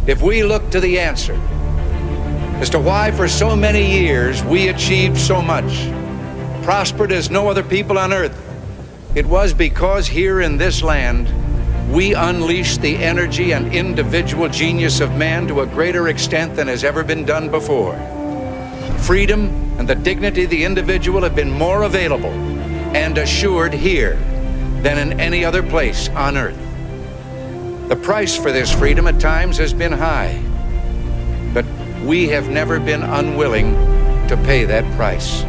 if we look to the answer as to why for so many years we achieved so much, prospered as no other people on earth, it was because here in this land we unleashed the energy and individual genius of man to a greater extent than has ever been done before. Freedom and the dignity of the individual have been more available and assured here than in any other place on earth. The price for this freedom at times has been high, but we have never been unwilling to pay that price.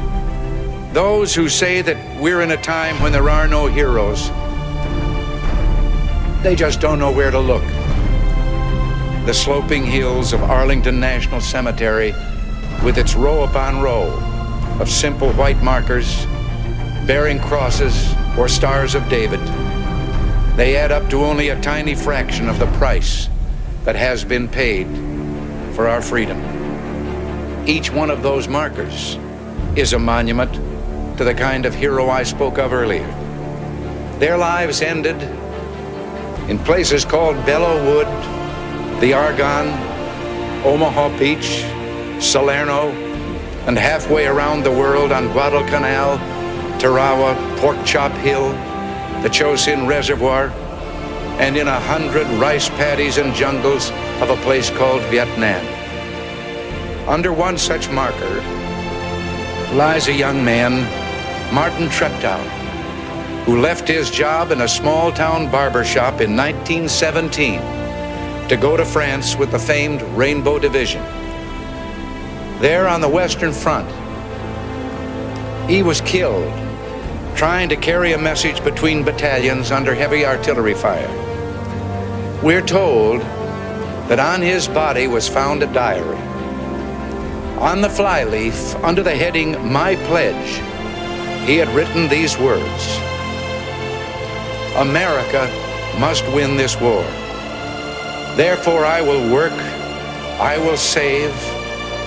Those who say that we're in a time when there are no heroes, they just don't know where to look. The sloping hills of Arlington National Cemetery, with its row upon row of simple white markers bearing crosses or stars of David, they add up to only a tiny fraction of the price that has been paid for our freedom. Each one of those markers is a monument to the kind of hero I spoke of earlier. Their lives ended in places called Belleau Wood, the Argonne, Omaha Beach, Salerno, and halfway around the world on Guadalcanal, Tarawa, Pork Chop Hill, the Chosin Reservoir, and in 100 rice paddies and jungles of a place called Vietnam. Under one such marker lies a young man, Martin Treptow, who left his job in a small-town barber shop in 1917 to go to France with the famed Rainbow Division. There on the Western Front, he was killed trying to carry a message between battalions under heavy artillery fire. We're told that on his body was found a diary. On the flyleaf, under the heading, "My Pledge," he had written these words: "America must win this war. Therefore I will work, I will save,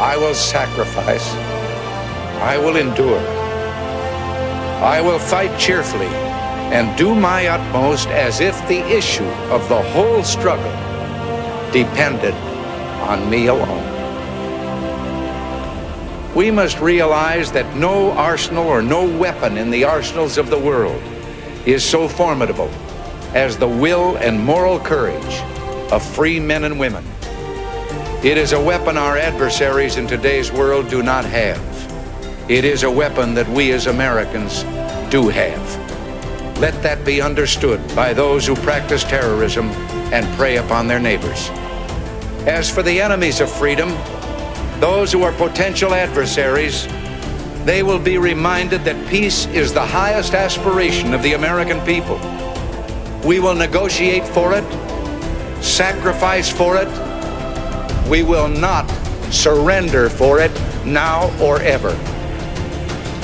I will sacrifice, I will endure. I will fight cheerfully and do my utmost as if the issue of the whole struggle depended on me alone." We must realize that no arsenal or no weapon in the arsenals of the world is so formidable as the will and moral courage of free men and women. It is a weapon our adversaries in today's world do not have. It is a weapon that we as Americans do have. Let that be understood by those who practice terrorism and prey upon their neighbors. As for the enemies of freedom, those who are potential adversaries, they will be reminded that peace is the highest aspiration of the American people. We will negotiate for it, sacrifice for it. We will not surrender for it now or ever.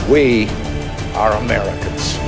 We are Americans.